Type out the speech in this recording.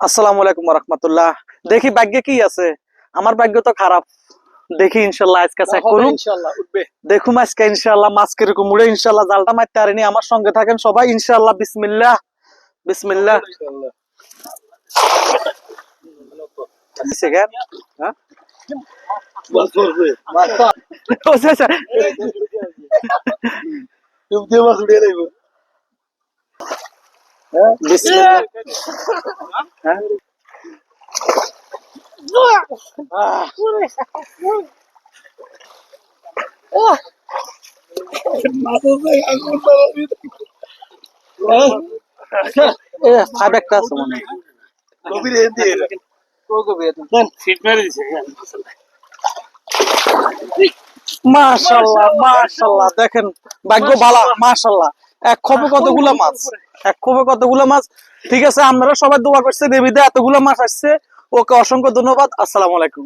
আসসালামু আলাইকুম রাহমাতুল্লাহ। দেখি ভাগ্যে কি আছে। আমার ভাগ্য তো খারাপ। দেখি ইনশাল্লাহ আজকে চেক করুন, দেখুন আজকে ইনশাল্লাহ মাছ কিরকম উড়ে। ইনশাল্লাহ জালটা মারতে পারিনি, আমার সঙ্গে থাকেন সবাই ইনশাল্লাহ। বিসমিল্লাহ বিসমিল্লাহ। মাশাআল্লাহ মাশাআল্লাহ, দেখেন ভাগ্য বালা মাশাআল্লাহ। এক খোপে কতগুলো মাছ, এক খোপে কতগুলো মাছ। ঠিক আছে, আপনারা সবাই দোয়া করছেন, এ বিধে এতগুলো মাছ আসছে। ওকে অসংখ্য ধন্যবাদ। আসসালামু আলাইকুম।